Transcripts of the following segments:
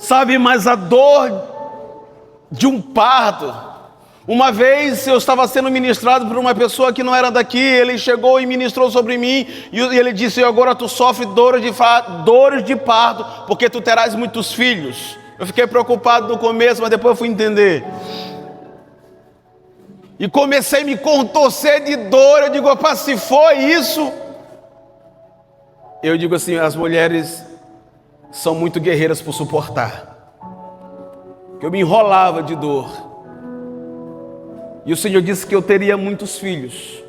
sabe, mas a dor de um parto. Uma vez eu estava sendo ministrado por uma pessoa que não era daqui, ele chegou e ministrou sobre mim, e ele disse: agora tu sofres dores de parto, porque tu terás muitos filhos. Eu fiquei preocupado no começo, mas depois eu fui entender. E comecei a me contorcer de dor. Eu digo: opa, se for isso... Eu digo assim, as mulheres são muito guerreiras por suportar. Eu me enrolava de dor. E o Senhor disse que eu teria muitos filhos.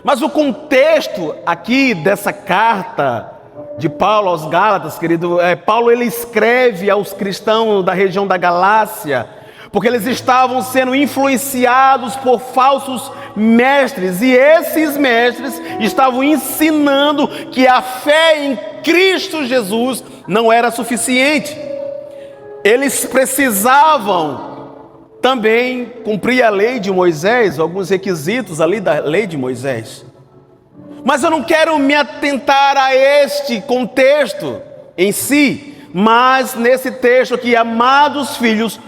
Mas o contexto aqui dessa carta de Paulo aos Gálatas, querido, Paulo ele escreve aos cristãos da região da Galácia, porque eles estavam sendo influenciados por falsos mestres, e esses mestres estavam ensinando que a fé em Cristo Jesus não era suficiente. Eles precisavam também cumprir a lei de Moisés, alguns requisitos ali da lei de Moisés. Mas eu não quero me atentar a este contexto em si, mas nesse texto aqui: amados filhos,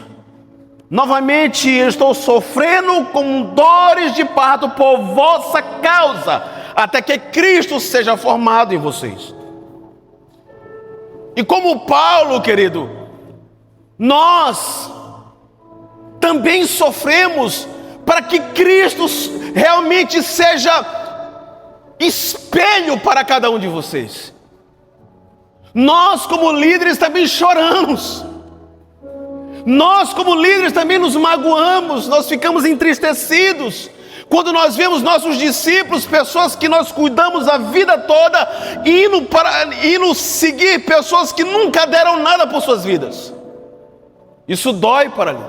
novamente eu estou sofrendo com dores de parto por vossa causa, até que Cristo seja formado em vocês. E como Paulo, querido, nós também sofremos para que Cristo realmente seja espelho para cada um de vocês. Nós como líderes também choramos. Nós como líderes também nos magoamos, nós ficamos entristecidos quando nós vemos nossos discípulos, pessoas que nós cuidamos a vida toda, indo seguir pessoas que nunca deram nada por suas vidas. Isso dói para ali.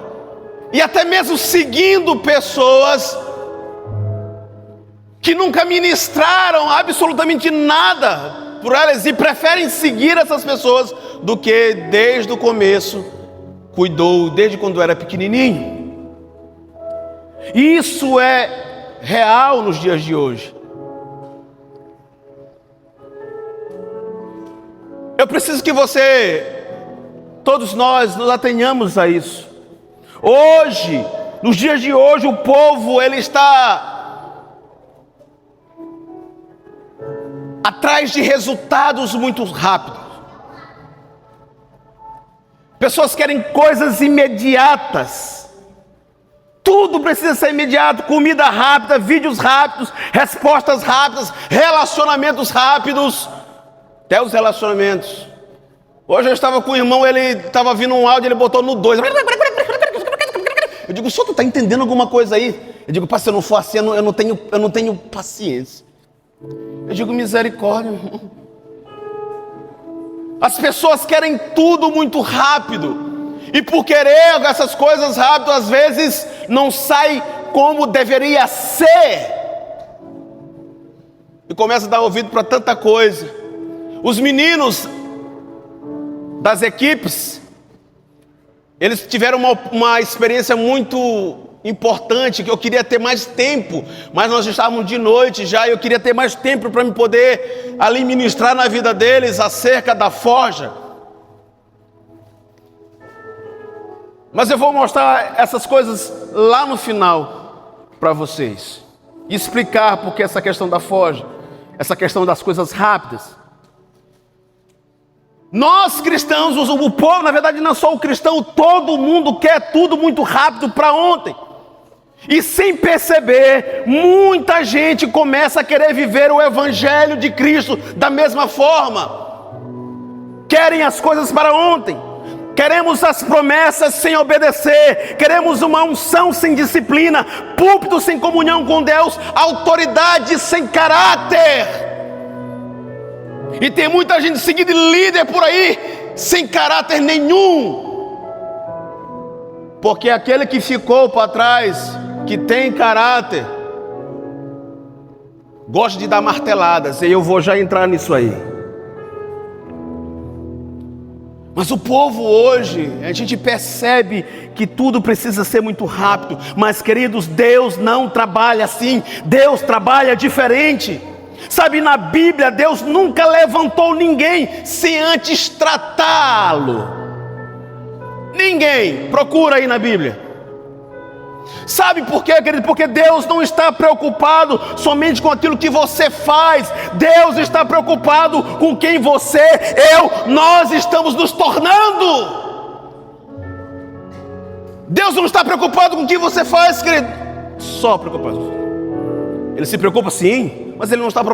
E até mesmo seguindo pessoas que nunca ministraram absolutamente nada por elas, e preferem seguir essas pessoas do que desde o começo cuidou, desde quando era pequenininho. E isso é real nos dias de hoje. Eu preciso que todos nós nos atenhamos a isso. Hoje, nos dias de hoje, o povo ele está atrás de resultados muito rápidos. Pessoas querem coisas imediatas. Tudo precisa ser imediato: comida rápida, vídeos rápidos, respostas rápidas, relacionamentos rápidos. Até os relacionamentos. Hoje eu estava com o irmão, ele estava vindo um áudio, ele botou no 2. Eu digo: só tu está entendendo alguma coisa aí? Eu digo: pai, se eu não for assim, eu não tenho paciência. Eu digo: misericórdia. As pessoas querem tudo muito rápido, e por querer essas coisas rápido, às vezes não sai como deveria ser, e começa a dar ouvido para tanta coisa. Os meninos das equipes, eles tiveram uma experiência muito importante, que eu queria ter mais tempo, mas nós estávamos de noite já, e eu queria ter mais tempo para me poder ali ministrar na vida deles acerca da forja. Mas eu vou mostrar essas coisas lá no final para vocês, e explicar porque essa questão da forja, essa questão das coisas rápidas. Nós cristãos, o povo, na verdade não só o cristão, todo mundo quer tudo muito rápido para ontem. E sem perceber, muita gente começa a querer viver o evangelho de Cristo da mesma forma. Querem as coisas para ontem. Queremos as promessas sem obedecer. Queremos uma unção sem disciplina, púlpito sem comunhão com Deus, autoridade sem caráter. E tem muita gente seguindo líder por aí, sem caráter nenhum. Porque aquele que ficou para trás, que tem caráter, gosta de dar marteladas, e eu vou já entrar nisso aí. Mas o povo hoje, a gente percebe que tudo precisa ser muito rápido. Mas queridos, Deus não trabalha assim, Deus trabalha diferente. Sabe, na Bíblia, Deus nunca levantou ninguém sem antes tratá-lo. Ninguém. Procura aí na Bíblia. Sabe por quê, querido? Porque Deus não está preocupado somente com aquilo que você faz. Deus está preocupado com quem você, nós estamos nos tornando. Deus não está preocupado com o que você faz, querido. Só preocupado. Ele se preocupa sim, mas Ele não está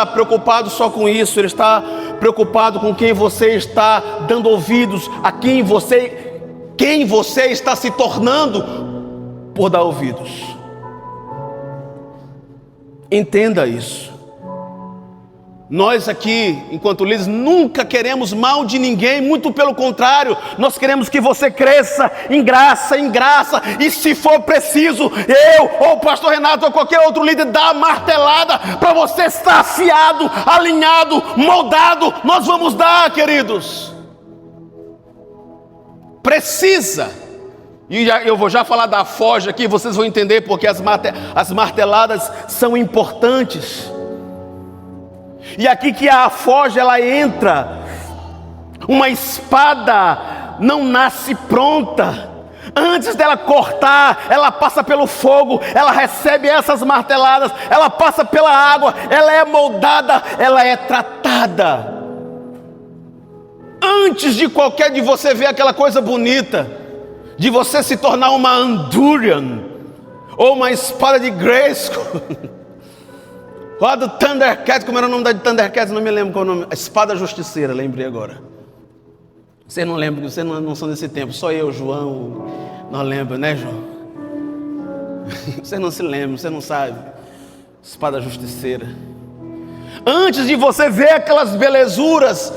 preocupado só com isso. Ele está preocupado com quem você está dando ouvidos, a quem você está se tornando por dar ouvidos. Entenda isso. Nós aqui, enquanto líderes, nunca queremos mal de ninguém, muito pelo contrário, nós queremos que você cresça em graça, e se for preciso, eu, ou o pastor Renato, ou qualquer outro líder, dá a martelada, para você estar afiado, alinhado, moldado, nós vamos dar, queridos. Precisa. E eu vou já falar da foge aqui, vocês vão entender porque as marteladas são importantes. E aqui que a foge, ela entra. Uma espada não nasce pronta. Antes dela cortar, ela passa pelo fogo, ela recebe essas marteladas, ela passa pela água, ela é moldada, ela é tratada. Antes de você ver aquela coisa bonita, de você se tornar uma Andurian, ou uma espada de Grayskull, ou a do Thundercat, como era o nome da Thundercat, não me lembro qual é o nome, a espada justiceira, lembrei agora. Vocês não lembram, vocês não são desse tempo, só eu, João, não lembro, né, João? Vocês não se lembram, você não sabe, espada justiceira. Antes de você ver aquelas belezuras,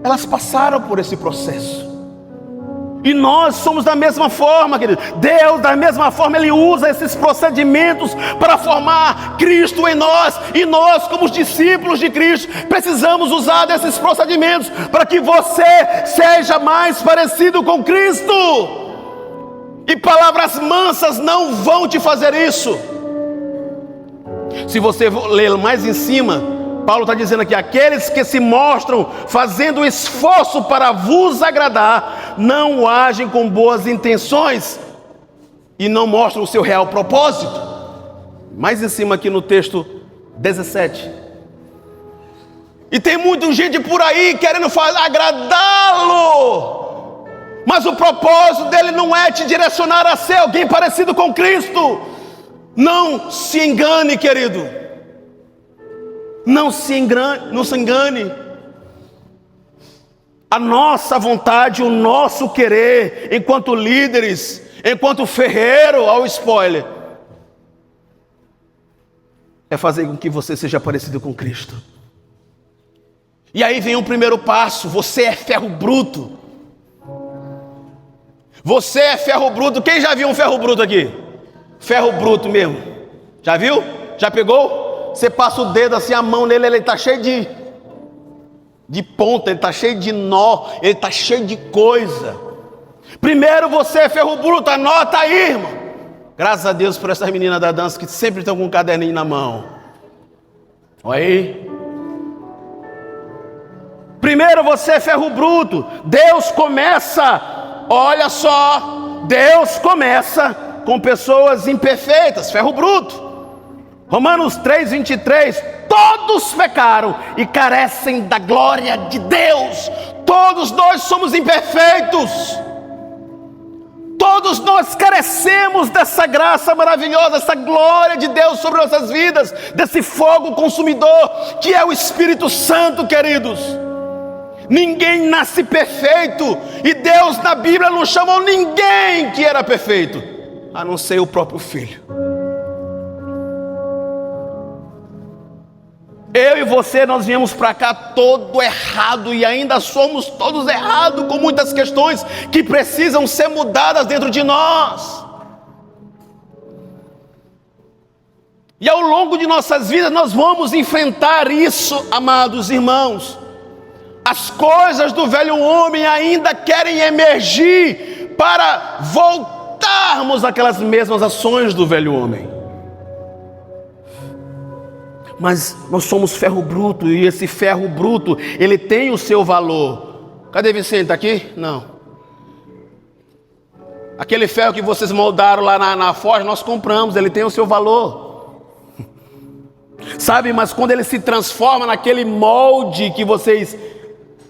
elas passaram por esse processo. E nós somos da mesma forma, querido. Deus, da mesma forma, Ele usa esses procedimentos para formar Cristo em nós. E nós, como os discípulos de Cristo, precisamos usar desses procedimentos para que você seja mais parecido com Cristo. E palavras mansas não vão te fazer isso. Se você ler mais em cima, Paulo está dizendo aqui: aqueles que se mostram fazendo esforço para vos agradar, não agem com boas intenções e não mostram o seu real propósito. Mais em cima aqui no texto 17. E tem muita gente por aí querendo agradá-lo, mas o propósito dele não é te direcionar a ser alguém parecido com Cristo. Não se engane, querido. Não se engane. A nossa vontade, o nosso querer, enquanto líderes, enquanto ferreiro, ao spoiler, é fazer com que você seja parecido com Cristo. E aí vem o primeiro passo: você é ferro bruto. Você é ferro bruto. Quem já viu um ferro bruto aqui? Ferro bruto mesmo. Já viu? Já pegou? Você passa o dedo assim, a mão nele, ele está cheio de ponta, ele está cheio de nó, ele está cheio de coisa. Primeiro você é ferro bruto, anota aí, irmão. Graças a Deus por essas meninas da dança que sempre estão com um caderninho na mão. Olha aí. Primeiro você é ferro bruto. Deus começa, olha só, Deus começa com pessoas imperfeitas, ferro bruto. Romanos 3:23, todos pecaram e carecem da glória de Deus. Todos nós somos imperfeitos. Todos nós carecemos dessa graça maravilhosa, essa glória de Deus sobre nossas vidas, desse fogo consumidor que é o Espírito Santo, queridos. Ninguém nasce perfeito, e Deus na Bíblia não chamou ninguém que era perfeito, a não ser o próprio Filho. Eu e você, nós viemos para cá todo errado e ainda somos todos errados, com muitas questões que precisam ser mudadas dentro de nós. E ao longo de nossas vidas nós vamos enfrentar isso, amados irmãos. As coisas do velho homem ainda querem emergir para voltarmos àquelas mesmas ações do velho homem. Mas nós somos ferro bruto, e esse ferro bruto, ele tem o seu valor. Cadê Vicente? Está aqui? Não. Aquele ferro que vocês moldaram lá na forja, nós compramos, ele tem o seu valor. Sabe, mas quando ele se transforma naquele molde que vocês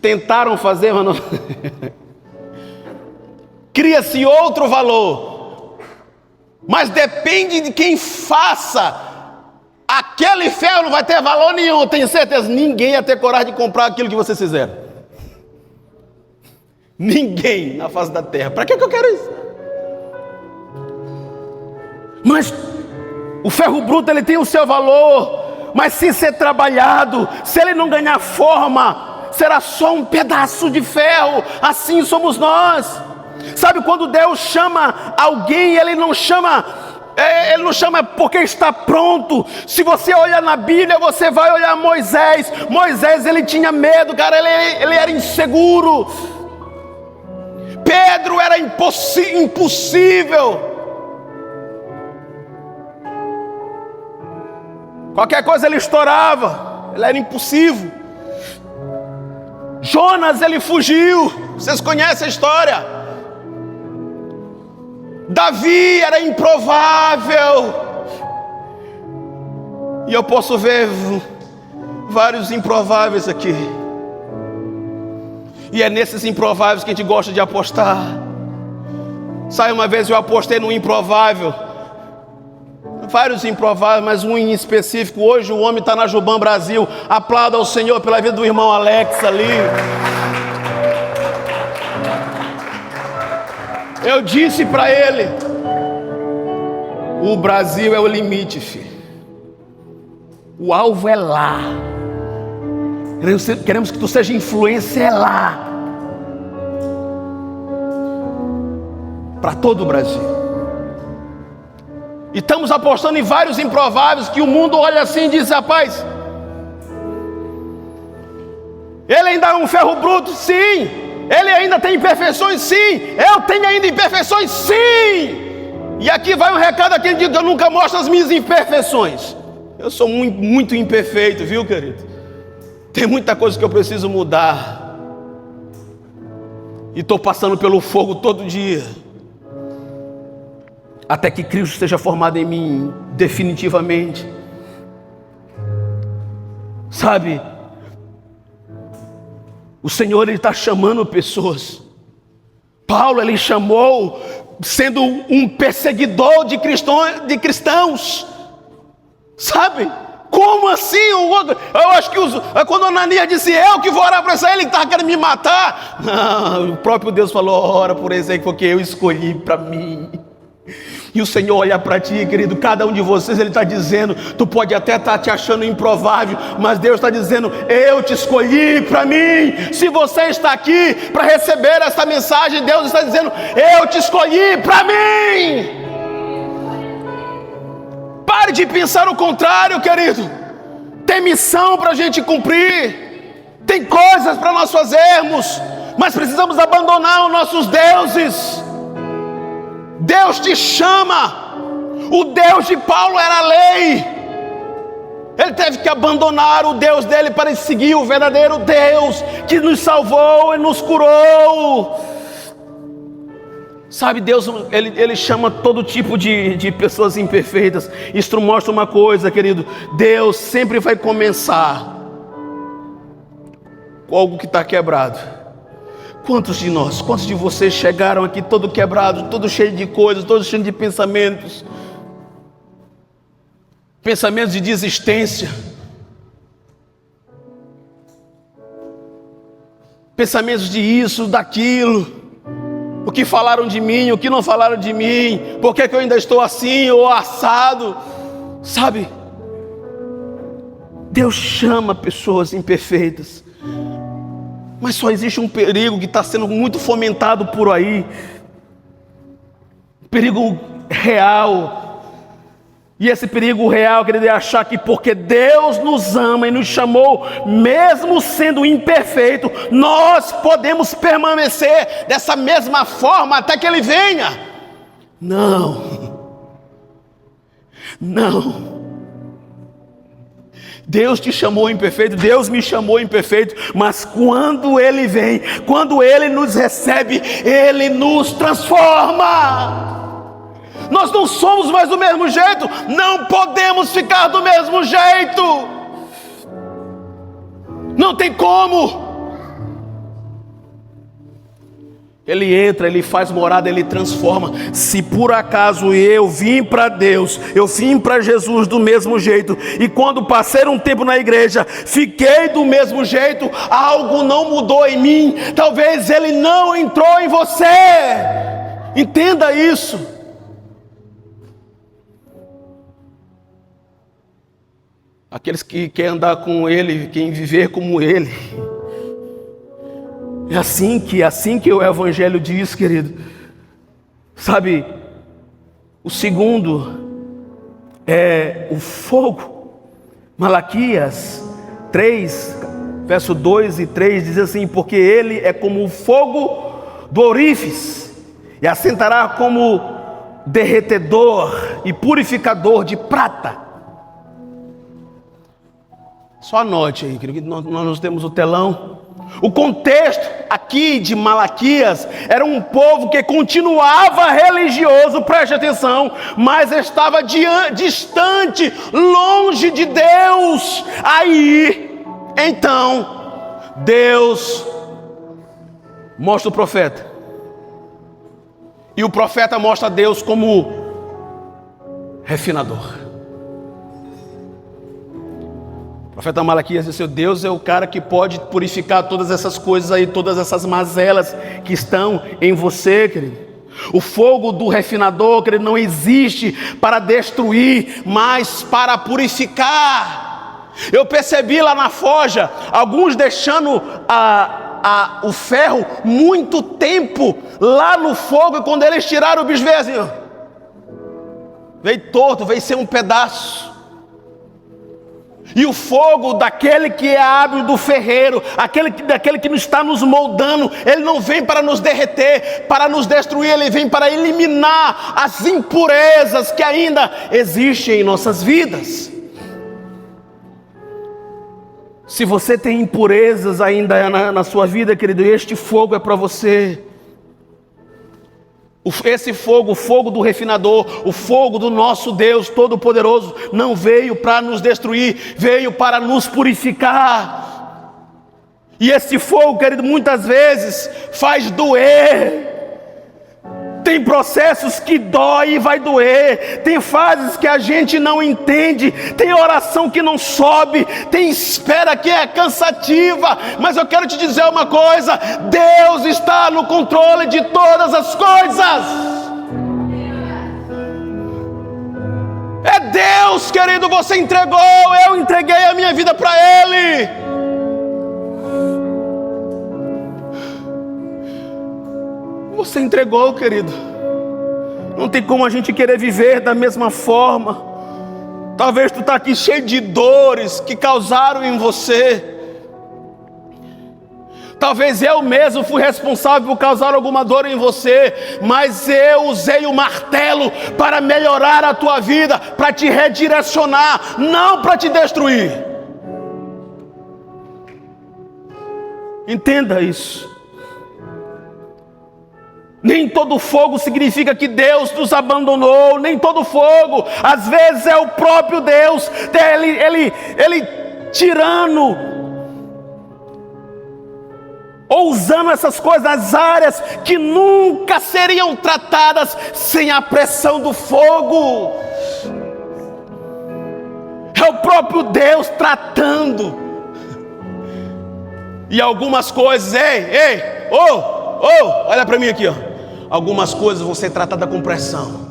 tentaram fazer, mano, cria-se outro valor. Mas depende de quem faça. Aquele ferro não vai ter valor nenhum, eu tenho certeza. Ninguém ia ter coragem de comprar aquilo que vocês fizeram. Ninguém na face da terra. Para que eu quero isso? Mas o ferro bruto, ele tem o seu valor. Mas se ser trabalhado, se ele não ganhar forma, será só um pedaço de ferro. Assim somos nós. Sabe, quando Deus chama alguém, Ele não chama porque está pronto. Se você olhar na Bíblia, você vai olhar Moisés. Moisés, ele tinha medo, cara, ele era inseguro. Pedro era impossível. Qualquer coisa ele estourava, ele era impossível. Jonas, ele fugiu. Vocês conhecem a história? Davi era improvável. E eu posso ver vários improváveis aqui. E é nesses improváveis que a gente gosta de apostar. Sabe, uma vez eu apostei num improvável. Vários improváveis, mas um em específico. Hoje o homem está na Juban Brasil. Aplauda ao Senhor pela vida do irmão Alex ali. Eu disse para ele: o Brasil é o limite, filho. O alvo é lá. Queremos que tu seja influência lá. Para todo o Brasil. E estamos apostando em vários improváveis que o mundo olha assim e diz: rapaz, ele ainda é um ferro bruto, sim. Ele ainda tem imperfeições, sim. Eu tenho ainda imperfeições, sim. E aqui vai um recado a quem diz que eu nunca mostro as minhas imperfeições. Eu sou muito imperfeito, viu, querido? Tem muita coisa que eu preciso mudar. E estou passando pelo fogo todo dia. Até que Cristo esteja formado em mim definitivamente. Sabe? O Senhor, Ele está chamando pessoas. Paulo, ele chamou sendo um perseguidor de cristãos. Sabe? Como assim? Eu acho que quando Ananias disse: eu que vou orar para ele, estava querendo me matar. Não, o próprio Deus falou: ora por esse aí, porque eu escolhi para mim. E o Senhor olha para ti, querido, cada um de vocês, Ele está dizendo, tu pode até estar te achando improvável, mas Deus está dizendo: eu te escolhi para mim. Se você está aqui para receber essa mensagem, Deus está dizendo: eu te escolhi para mim. Pare de pensar o contrário, querido. Tem missão para a gente cumprir, tem coisas para nós fazermos, mas precisamos abandonar os nossos deuses. Deus te chama. O Deus de Paulo era a lei. Ele teve que abandonar o Deus dele para seguir o verdadeiro Deus que nos salvou e nos curou. Sabe, Deus, ele chama todo tipo de pessoas imperfeitas. Isso mostra uma coisa, querido: Deus sempre vai começar com algo que está quebrado. Quantos de nós, quantos de vocês chegaram aqui todo quebrado, todo cheio de coisas, todo cheio de pensamentos de desistência, pensamentos de isso, daquilo, o que falaram de mim, o que não falaram de mim, por que eu ainda estou assim ou assado, sabe? Deus chama pessoas imperfeitas. Mas só existe um perigo que está sendo muito fomentado por aí. Perigo real. E esse perigo real, querido, é achar que porque Deus nos ama e nos chamou, mesmo sendo imperfeito, nós podemos permanecer dessa mesma forma até que Ele venha. Não. Não. Deus te chamou imperfeito, Deus me chamou imperfeito, mas quando Ele vem, quando Ele nos recebe, Ele nos transforma. Nós não somos mais do mesmo jeito, não podemos ficar do mesmo jeito, não tem como. Ele entra, Ele faz morada, Ele transforma. Se por acaso eu vim para Deus, eu vim para Jesus do mesmo jeito, e quando passei um tempo na igreja, fiquei do mesmo jeito, algo não mudou em mim, talvez Ele não entrou em você. Entenda isso. Aqueles que querem andar com Ele, querem viver como Ele. É assim que o Evangelho diz, querido. Sabe, o segundo é o fogo. Malaquias 3, verso 2 e 3 diz assim: porque Ele é como o fogo do ourives, e assentará como derretedor e purificador de prata. Só anote aí, querido, que nós temos o telão. O contexto aqui de Malaquias era um povo que continuava religioso, preste atenção, mas estava distante, longe de Deus. Aí, então, Deus mostra o profeta, e o profeta mostra Deus como refinador. O profeta Malaquias disse: Deus é o cara que pode purificar todas essas coisas aí, todas essas mazelas que estão em você, querido. O fogo do refinador, querido, não existe para destruir, mas para purificar. Eu percebi lá na forja, alguns deixando o ferro muito tempo lá no fogo, e quando eles tiraram o bicho, veio assim, ó, veio torto, veio ser um pedaço. E o fogo daquele que é hábil do ferreiro, daquele que está nos moldando, ele não vem para nos derreter, para nos destruir, ele vem para eliminar as impurezas que ainda existem em nossas vidas. Se você tem impurezas ainda na sua vida, querido, este fogo é para você. Esse fogo, o fogo do refinador, o fogo do nosso Deus Todo-Poderoso, não veio para nos destruir, veio para nos purificar. E esse fogo, querido, muitas vezes faz doer. Tem processos que dói e vai doer. Tem fases que a gente não entende. Tem oração que não sobe. Tem espera que é cansativa. Mas eu quero te dizer uma coisa: Deus está no controle de todas as coisas. É Deus, querido. Você entregou, eu entreguei a minha vida para Ele. Você entregou, querido. Não tem como a gente querer viver da mesma forma. Talvez tu está aqui cheio de dores que causaram em você. Talvez eu mesmo fui responsável por causar alguma dor em você, mas eu usei o martelo para melhorar a tua vida, para te redirecionar, não para te destruir. Entenda isso. Nem todo fogo significa que Deus nos abandonou, nem todo fogo, às vezes é o próprio Deus, ele tirando, ou usando essas coisas nas áreas que nunca seriam tratadas sem a pressão do fogo. É o próprio Deus tratando. E algumas coisas, olha para mim aqui, ó. Algumas coisas vão ser tratadas com pressão,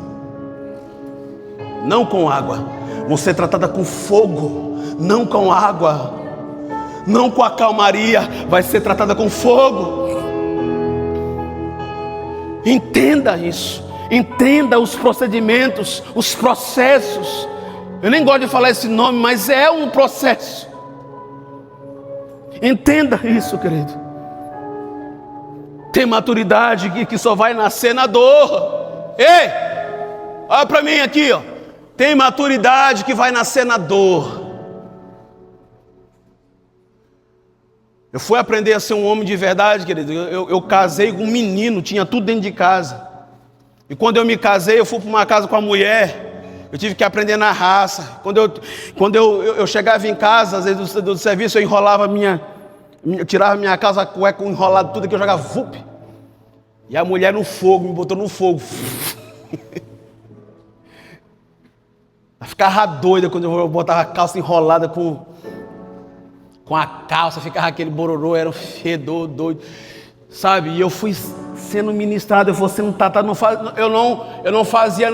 não com água. Vão ser tratadas com fogo, não com água. Não com a calmaria, vai ser tratada com fogo. Entenda isso. Entenda os procedimentos, os processos. Eu nem gosto de falar esse nome, mas é um processo. Entenda isso, querido. Tem maturidade que só vai nascer na dor. Ei, olha para mim aqui, ó. Tem maturidade que vai nascer na dor. Eu fui aprender a ser um homem de verdade, querido. Eu casei com um menino, tinha tudo dentro de casa. E quando eu me casei, eu fui para uma casa com a mulher. Eu tive que aprender na raça. Quando eu chegava em casa, às vezes do serviço, eu enrolava eu tirava minha calça, cueca enrolado, tudo que eu jogava, vup. E a mulher no fogo, me botou no fogo. Ela ficava doida quando eu botava a calça enrolada com a calça, ficava aquele bororô, era um fedor doido, sabe? E eu fui sendo ministrado, eu fui sendo tratado, eu não fazia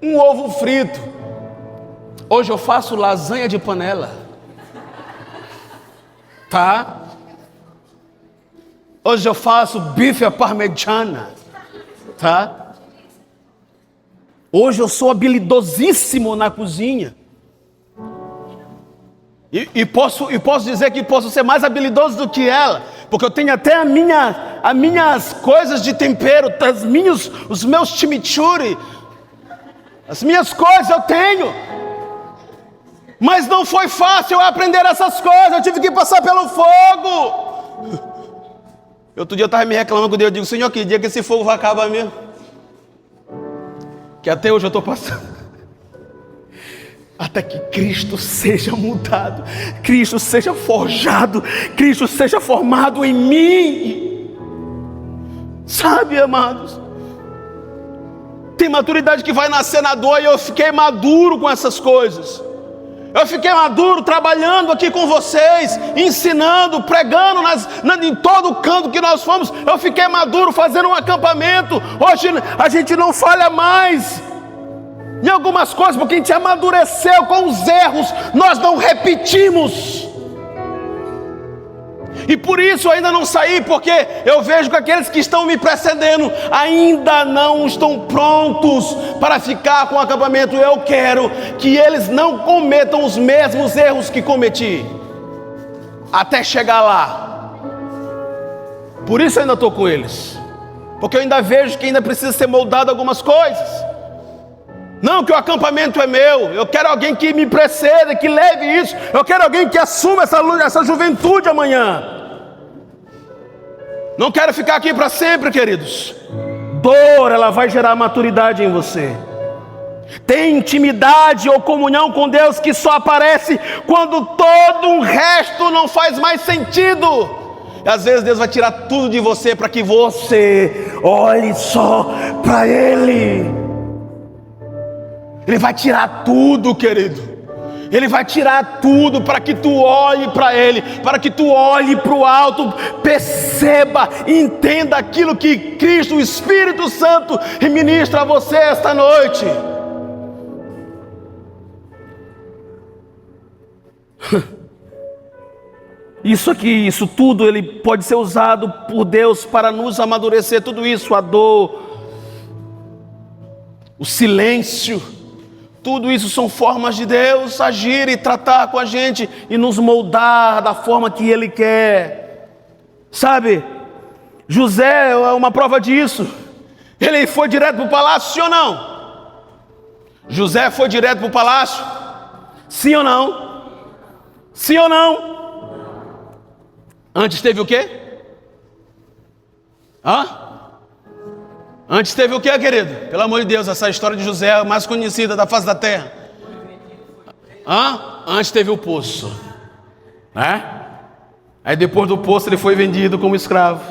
um ovo frito. Hoje eu faço lasanha de panela, tá? Hoje eu faço bife à parmegiana, tá? Hoje eu sou habilidosíssimo na cozinha. E posso dizer que posso ser mais habilidoso do que ela, porque eu tenho até as minhas coisas de tempero, os meus chimichurri, as minhas coisas eu tenho. Mas não foi fácil eu aprender essas coisas, eu tive que passar pelo fogo. Outro dia eu estava me reclamando com Deus, eu digo, Senhor, que dia que esse fogo vai acabar mesmo? Que até hoje eu estou passando. Até que Cristo seja mudado, Cristo seja forjado, Cristo seja formado em mim. Sabe, amados? Tem maturidade que vai nascer na dor, e eu fiquei maduro com essas coisas. Eu fiquei maduro trabalhando aqui com vocês, ensinando, pregando em todo canto que nós fomos. Eu fiquei maduro fazendo um acampamento. Hoje a gente não falha mais em algumas coisas, porque a gente amadureceu com os erros, nós não repetimos. E por isso eu ainda não saí, porque eu vejo que aqueles que estão me precedendo ainda não estão prontos para ficar com o acampamento. Eu quero que eles não cometam os mesmos erros que cometi, até chegar lá. Por isso eu ainda estou com eles, porque eu ainda vejo que ainda precisa ser moldado algumas coisas. Não que o acampamento é meu, eu quero alguém que me preceda, que leve isso. Eu quero alguém que assuma essa juventude amanhã. Não quero ficar aqui para sempre, queridos. Dor, ela vai gerar maturidade em você. Tem intimidade ou comunhão com Deus que só aparece quando todo o resto não faz mais sentido. E às vezes Deus vai tirar tudo de você para que você olhe só para Ele. Ele vai tirar tudo, querido. Ele vai tirar tudo para que tu olhe para Ele, para que tu olhe para o alto, perceba, entenda aquilo que Cristo, o Espírito Santo, ministra a você esta noite. Isso tudo, ele pode ser usado por Deus para nos amadurecer. Tudo isso, a dor, o silêncio, tudo isso são formas de Deus agir e tratar com a gente e nos moldar da forma que Ele quer. Sabe, José é uma prova disso. Ele foi direto para o palácio, sim ou não? José foi direto para o palácio? Sim ou não? Sim ou não? Antes teve o quê? Antes teve o quê, querido? Pelo amor de Deus, essa história de José é a mais conhecida da face da terra. Antes teve o poço, né? Aí depois do poço ele foi vendido como escravo.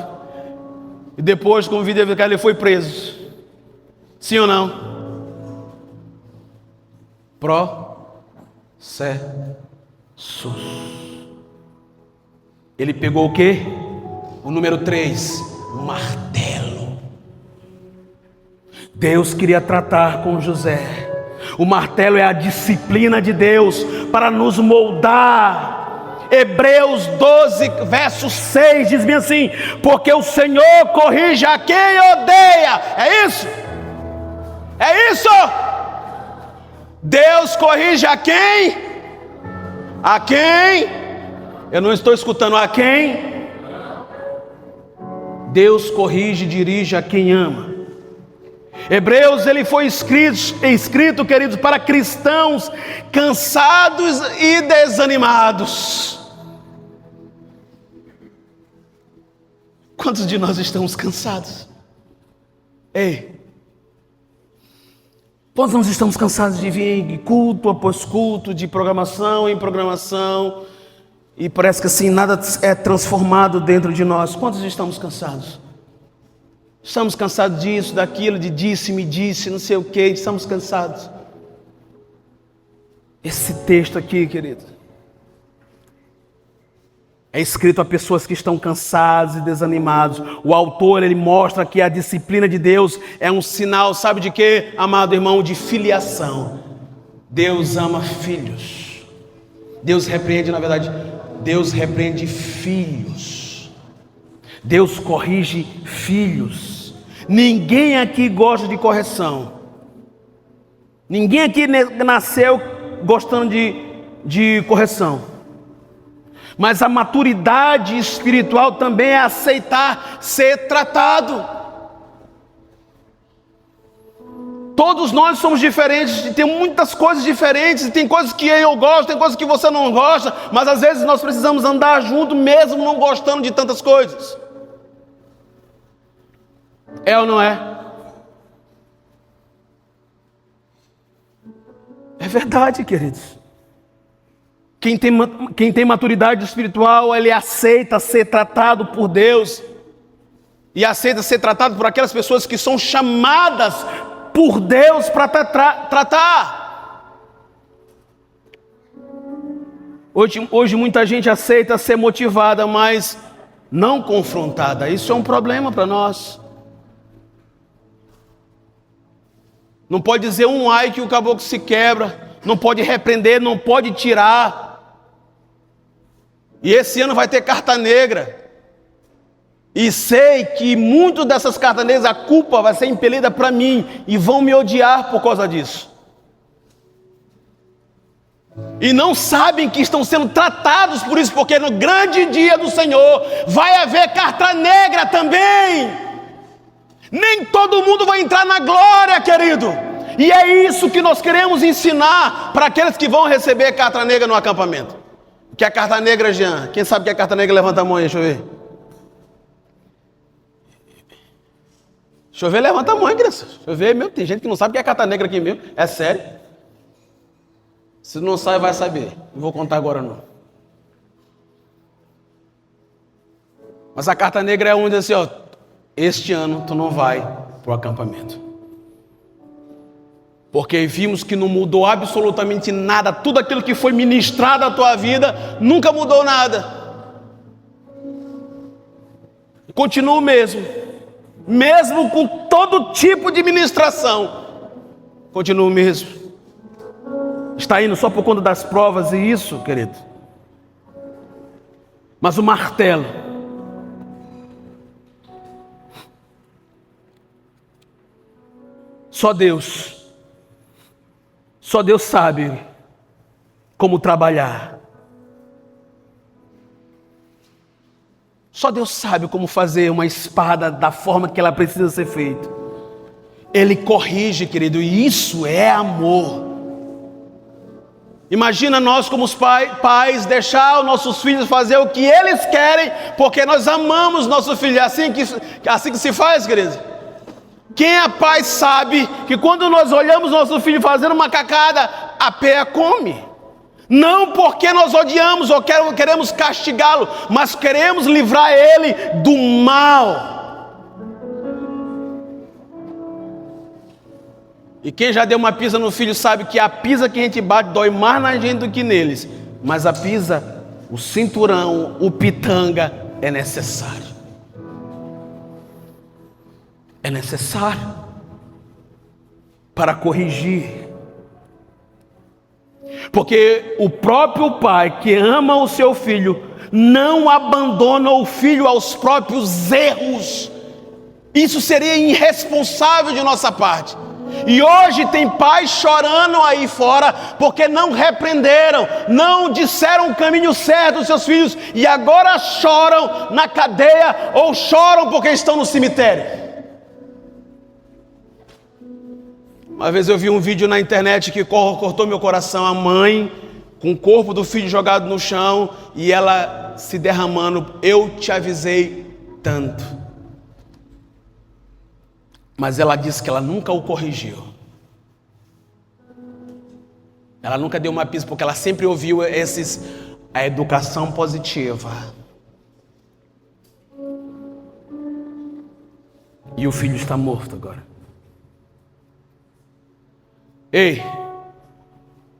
E depois, como vida ele foi preso. Sim ou não? Processos. Ele pegou o quê? O número 3, o martelo. Deus queria tratar com José. O martelo é a disciplina de Deus para nos moldar. Hebreus 12, verso 6 diz bem assim: porque o Senhor corrige a quem odeia. É isso? É isso? Deus corrige a quem? A quem? Eu não estou escutando. A quem? Deus corrige e dirige a quem ama. Hebreus, ele foi escrito, queridos, para cristãos cansados e desanimados. Quantos de nós estamos cansados? Ei, quantos nós estamos cansados de vir culto após culto, de programação em programação, e parece que assim nada é transformado dentro de nós? Quantos estamos cansados? Estamos cansados disso, daquilo, de disse, me disse, não sei o que, estamos cansados. Esse texto aqui, querido, é escrito a pessoas que estão cansados e desanimados. O autor, ele mostra que a disciplina de Deus é um sinal, sabe de quê, amado irmão? De filiação. Deus ama filhos. Deus repreende, na verdade, Deus repreende filhos. Deus corrige filhos. Ninguém aqui gosta de correção. Ninguém aqui nasceu gostando de correção. Mas a maturidade espiritual também é aceitar ser tratado. Todos nós somos diferentes, tem muitas coisas diferentes, tem coisas que eu gosto, tem coisas que você não gosta, mas às vezes nós precisamos andar junto mesmo não gostando de tantas coisas. É ou não é? É verdade, queridos. Quem tem maturidade espiritual, ele aceita ser tratado por Deus. E aceita ser tratado por aquelas pessoas que são chamadas por Deus para tratar. Hoje muita gente aceita ser motivada, mas não confrontada. Isso é um problema para nós. Não pode dizer um ai que o caboclo se quebra. Não pode repreender, não pode tirar. E esse ano vai ter carta negra. E sei que muitas dessas cartas negras, a culpa vai ser impelida para mim. E vão me odiar por causa disso. E não sabem que estão sendo tratados por isso. Porque no grande dia do Senhor vai haver carta negra também. Nem todo mundo vai entrar na glória, querido. E é isso que nós queremos ensinar para aqueles que vão receber carta negra no acampamento. O que é carta negra, Jean? Quem sabe o que é carta negra? Levanta a mão aí, deixa eu ver. Deixa eu ver, levanta a mão, criança. Deixa eu ver, meu, tem gente que não sabe o que é carta negra aqui mesmo. É sério. Se não sabe, vai saber. Não vou contar agora não. Mas a carta negra é onde assim, ó, este ano tu não vai para o acampamento. Porque vimos que não mudou absolutamente nada. Tudo aquilo que foi ministrado à tua vida nunca mudou nada. Continua o mesmo. Mesmo com todo tipo de ministração, continua o mesmo. Está indo só por conta das provas e isso, querido. Mas o martelo, só Deus sabe como trabalhar. Só Deus sabe como fazer uma espada da forma que ela precisa ser feita. Ele corrige, querido, e isso é amor. Imagina nós como os pais deixar os nossos filhos fazer o que eles querem, porque nós amamos nosso filho. É assim que se faz, querido. Quem é pai sabe que quando nós olhamos nosso filho fazendo uma cacada, a pé come. Não porque nós odiamos ou queremos castigá-lo, mas queremos livrar ele do mal. E quem já deu uma pisa no filho sabe que a pisa que a gente bate dói mais na gente do que neles. Mas a pisa, o cinturão, o pitanga é necessário. É necessário para corrigir. Porque o próprio pai que ama o seu filho não abandona o filho aos próprios erros. Isso seria irresponsável de nossa parte. E hoje tem pais chorando aí fora porque não repreenderam, não disseram o caminho certo dos seus filhos e agora choram na cadeia ou choram porque estão no cemitério. Uma vez eu vi um vídeo na internet que cortou meu coração. A mãe com o corpo do filho jogado no chão e ela se derramando. Eu te avisei tanto. Mas ela disse que ela nunca o corrigiu. Ela nunca deu uma pista, porque ela sempre ouviu a educação positiva. E o filho está morto agora. Ei,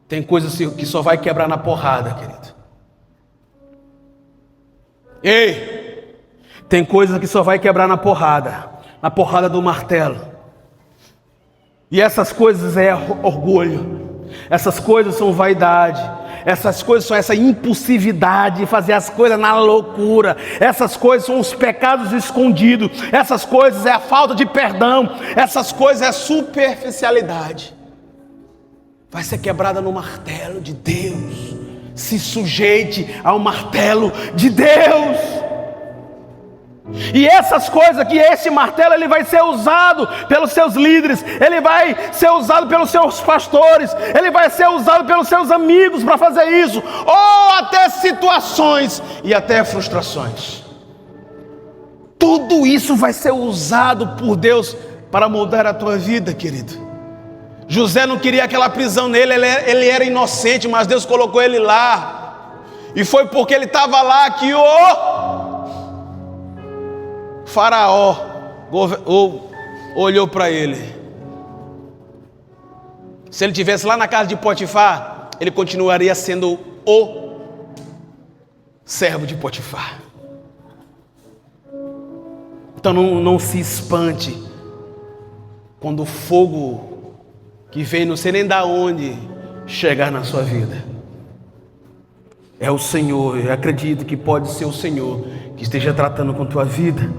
tem coisas que só vai quebrar na porrada, querido. Ei, tem coisas que só vai quebrar na porrada do martelo. E essas coisas é orgulho. Essas coisas são vaidade. Essas coisas são essa impulsividade de fazer as coisas na loucura. Essas coisas são os pecados escondidos. Essas coisas é a falta de perdão. Essas coisas é a superficialidade. Vai ser quebrada no martelo de Deus. Se sujeite ao martelo de Deus. E essas coisas aqui, esse martelo, ele vai ser usado pelos seus líderes, ele vai ser usado pelos seus pastores, ele vai ser usado pelos seus amigos para fazer isso, ou até situações e até frustrações. Tudo isso vai ser usado por Deus para mudar a tua vida, querido. José não queria aquela prisão nele, ele era inocente, mas Deus colocou ele lá. E foi porque ele estava lá que o Faraó olhou para ele. Se ele estivesse lá na casa de Potifar, ele continuaria sendo o servo de Potifar. Então não se espante quando o fogo que vem, não sei nem da onde, chegar na sua vida. É o Senhor, eu acredito que pode ser o Senhor que esteja tratando com tua vida.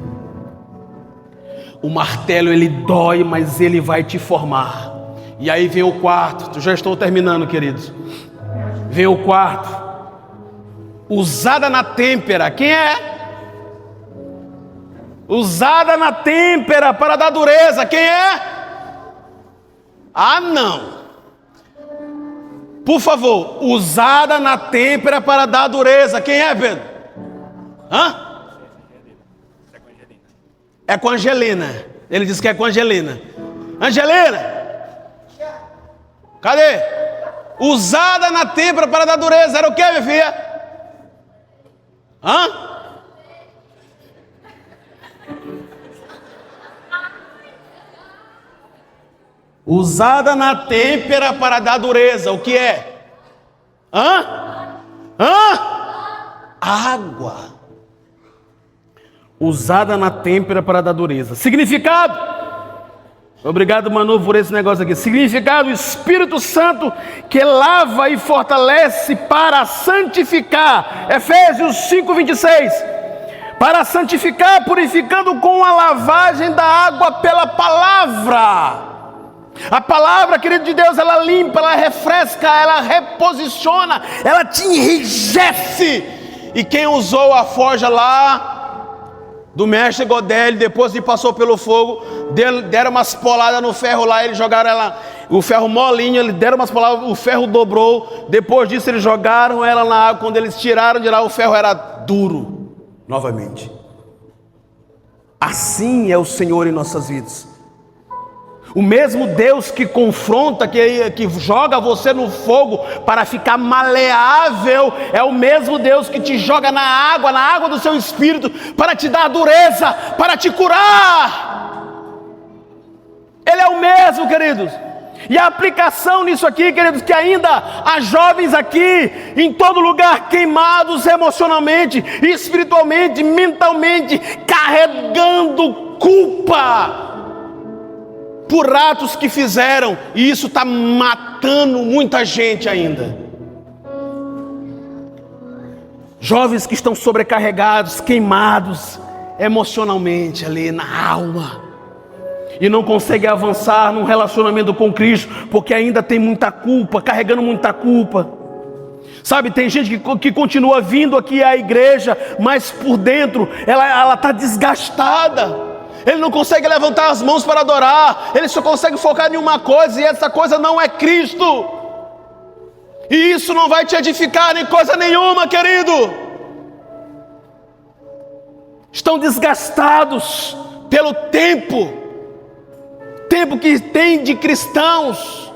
O martelo, ele dói, mas ele vai te formar. E aí vem o quarto. Já estou terminando, queridos. Vem o quarto. Usada na têmpera. Quem é? Usada na têmpera para dar dureza. Quem é? Ah, não. Por favor, usada na têmpera para dar dureza. Quem é, Pedro? Hã? É com Angelina. Ele disse que é com Angelina. Angelina! Cadê? Usada na têmpera para dar dureza. Era o que, minha filha? Hã? Usada na têmpera para dar dureza. O que é? Hã? Água. Usada na têmpera para dar dureza. Significado. Obrigado, Manu, por esse negócio aqui. Significado: o Espírito Santo que lava e fortalece para santificar. Efésios 5:26. Para santificar, purificando com a lavagem da água pela palavra. A palavra, querido de Deus, ela limpa, ela refresca, ela reposiciona, ela te enrijece. E quem usou a forja lá do mestre Godelli, depois que passou pelo fogo, deram umas poladas no ferro lá, eles jogaram ela, o ferro molinho, eles deram umas poladas, o ferro dobrou. Depois disso eles jogaram ela na água. Quando eles tiraram de lá, o ferro era duro novamente. Assim é o Senhor em nossas vidas. O mesmo Deus que confronta, que joga você no fogo para ficar maleável, é o mesmo Deus que te joga na água do seu espírito, para te dar dureza, para te curar. Ele é o mesmo, queridos. E a aplicação nisso aqui, queridos, que ainda há jovens aqui, em todo lugar, queimados emocionalmente, espiritualmente, mentalmente, carregando culpa por atos que fizeram, e isso está matando muita gente ainda. Jovens que estão sobrecarregados, queimados emocionalmente ali na alma, e não conseguem avançar num relacionamento com Cristo, porque ainda tem muita culpa, carregando muita culpa. Sabe, tem gente que continua vindo aqui à igreja, mas por dentro ela está desgastada. Ele não consegue levantar as mãos para adorar. Ele só consegue focar em uma coisa, e essa coisa não é Cristo. E isso não vai te edificar em coisa nenhuma, querido. Estão desgastados pelo tempo. tempo que tem de cristãos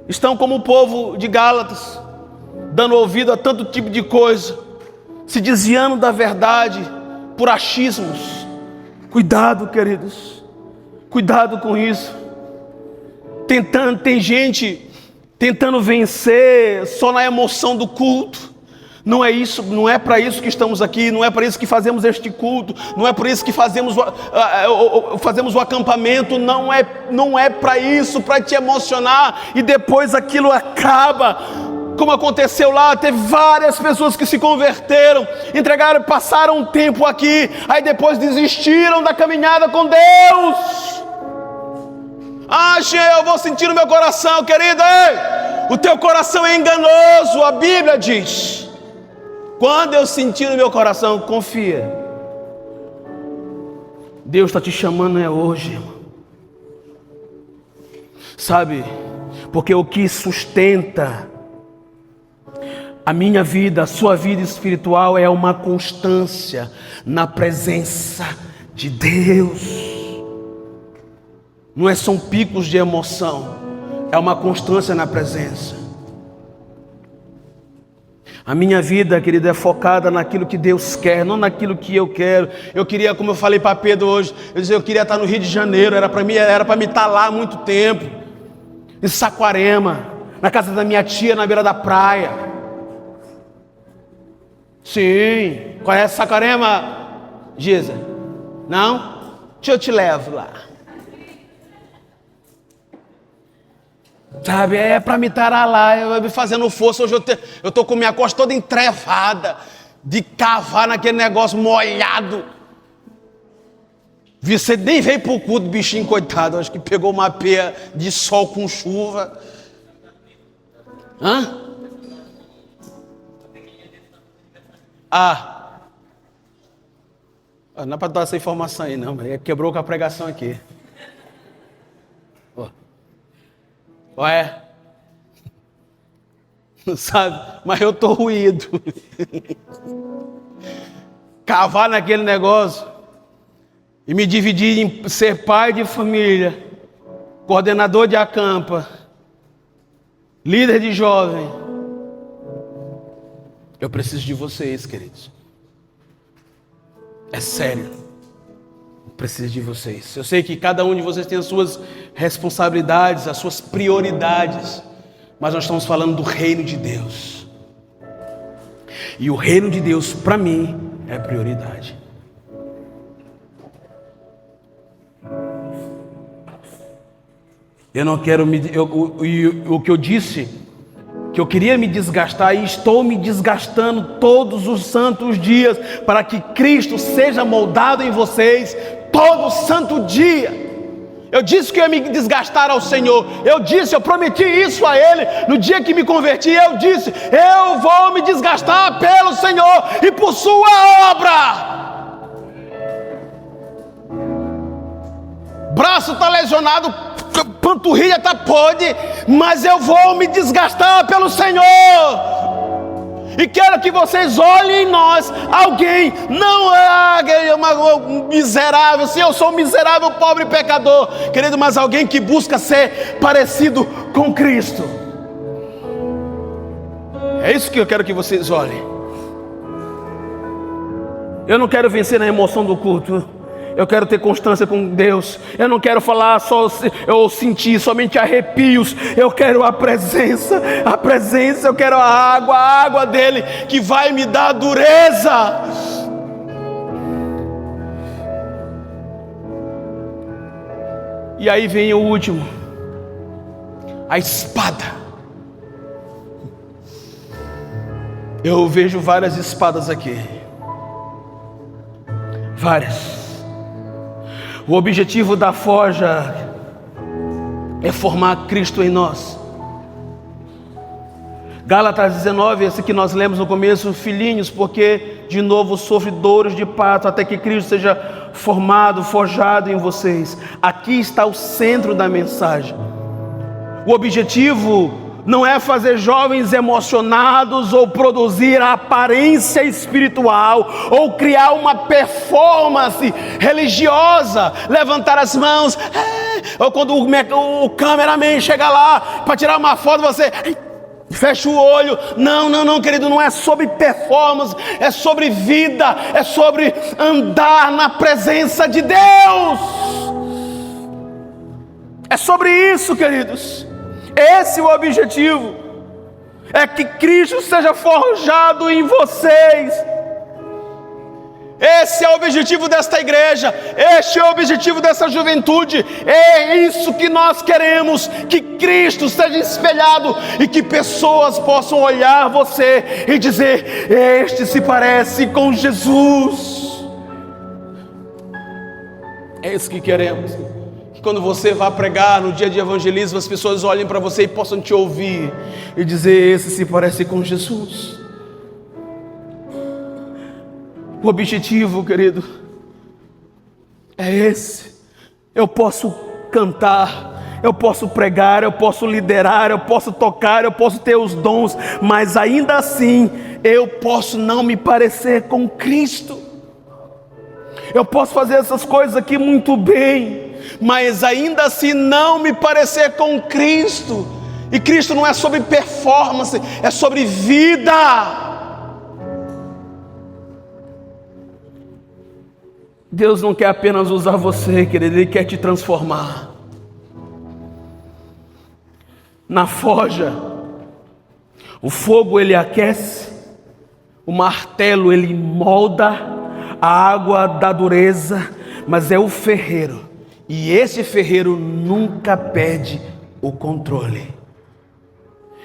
estão como o povo de Gálatas, dando ouvido a tanto tipo de coisa, se desviando da verdade por achismos. Cuidado, queridos, cuidado com isso. Tem gente tentando vencer só na emoção do culto. Não é isso, não é para isso que estamos aqui, não é para isso que fazemos este culto, não é por isso que fazemos o acampamento, não é para isso, para te emocionar e depois aquilo acaba. Como aconteceu lá, teve várias pessoas que se converteram, entregaram, passaram um tempo aqui, aí depois desistiram da caminhada com Deus. Eu vou sentir no meu coração, querido. Ei, o teu coração é enganoso, a Bíblia diz. Quando eu sentir no meu coração, confia. Deus está te chamando hoje, irmão. Sabe, porque o que sustenta a minha vida, a sua vida espiritual é uma constância na presença de Deus. Não são picos de emoção, é uma constância na presença. A minha vida, querida, é focada naquilo que Deus quer, não naquilo que eu quero. Eu queria, como eu falei para Pedro hoje, eu queria estar no Rio de Janeiro, era para mim estar lá há muito tempo, em Saquarema, na casa da minha tia, na beira da praia. Sim, conhece Saquarema, Giza? Não? Eu te levo lá. Sabe, é para me estar lá, eu me fazendo força. Hoje eu estou com minha costa toda entrevada, de cavar naquele negócio molhado. Você nem veio para o culto, bichinho coitado, acho que pegou uma peia de sol com chuva. Não é para dar essa informação aí não, mas quebrou com a pregação aqui. Sabe, mas eu estou ruído. Cavar naquele negócio e me dividir em ser pai de família, coordenador de acampa, líder de jovem. Eu preciso de vocês, queridos. É sério. Preciso de vocês. Eu sei que cada um de vocês tem as suas responsabilidades, as suas prioridades, mas nós estamos falando do reino de Deus. E o reino de Deus, para mim, é prioridade. Eu não quero o que eu disse, que eu queria me desgastar, e estou me desgastando todos os santos dias para que Cristo seja moldado em vocês todo santo dia. Eu disse que eu ia me desgastar ao Senhor. Eu prometi isso a Ele no dia que me converti. Eu disse, eu vou me desgastar pelo Senhor e por sua obra. Braço está lesionado, panturrilha está podre, mas eu vou me desgastar pelo Senhor. E quero que vocês olhem em nós alguém, não é um miserável, se eu sou um miserável, pobre pecador, querido, mas alguém que busca ser parecido com Cristo. É isso que eu quero que vocês olhem. Eu não quero vencer na emoção do culto. Eu quero ter constância com Deus. Eu não quero falar só ou sentir somente arrepios. Eu quero a presença. Eu quero a água dele que vai me dar dureza. E aí vem o último, a espada. Eu vejo várias espadas aqui. Várias. O objetivo da forja é formar Cristo em nós. Gálatas 19, esse que nós lemos no começo: filhinhos, porque de novo sofre dores de parto, até que Cristo seja formado, forjado em vocês. Aqui está o centro da mensagem. O objetivo não é fazer jovens emocionados ou produzir a aparência espiritual ou criar uma performance religiosa, levantar as mãos, ou quando o cameraman chega lá para tirar uma foto, você fecha o olho. Não, querido, não é sobre performance, é sobre vida, é sobre andar na presença de Deus. É sobre isso, queridos. Esse é o objetivo, é que Cristo seja forjado em vocês. Esse é o objetivo desta igreja, este é o objetivo dessa juventude. É isso que nós queremos, que Cristo seja espelhado e que pessoas possam olhar você e dizer: este se parece com Jesus. É isso que queremos. Que quando você vá pregar no dia de evangelismo, as pessoas olhem para você e possam te ouvir e dizer: esse se parece com Jesus. O objetivo, querido, é esse. Eu posso cantar, eu posso pregar, eu posso liderar, eu posso tocar, eu posso ter os dons, mas ainda assim eu posso não me parecer com Cristo. Eu posso fazer essas coisas aqui muito bem, mas ainda assim não me parecer com Cristo. E Cristo não é sobre performance, é sobre vida. Deus não quer apenas usar você, querido, Ele quer te transformar. Na forja, o fogo ele aquece, o martelo ele molda, a água dá dureza, mas é o ferreiro, e esse ferreiro nunca perde o controle.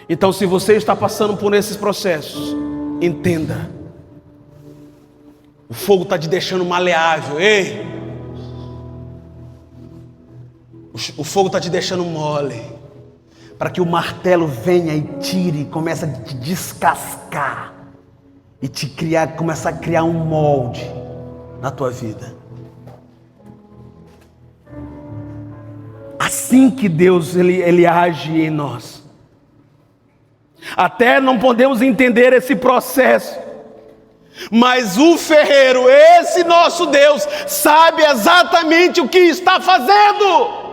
Então, se você está passando por esses processos, entenda: o fogo está te deixando maleável. Ei, o fogo está te deixando mole, para que o martelo venha e tire, comece a te descascar e começa a criar um molde na tua vida. Assim que Deus ele age em nós. Até não podemos entender esse processo, mas o ferreiro, esse nosso Deus, sabe exatamente o que está fazendo.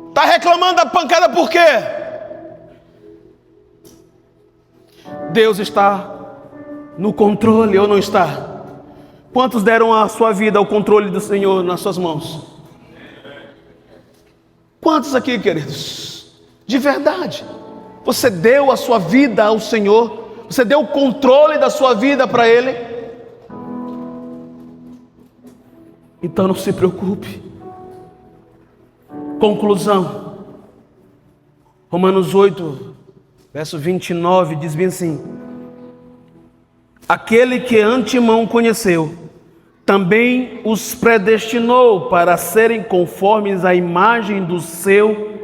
Está reclamando da pancada por quê? Deus está no controle ou não está? Quantos deram a sua vida ao controle do Senhor nas suas mãos? Quantos aqui, queridos? De verdade, você deu a sua vida ao Senhor? Você deu o controle da sua vida para Ele? Então não se preocupe. Conclusão. Romanos 8, verso 29 diz bem assim: aquele que antemão conheceu, também os predestinou para serem conformes à imagem do seu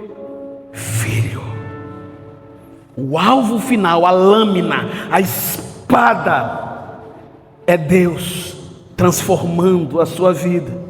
Filho. O alvo final, a lâmina, a espada, é Deus transformando a sua vida.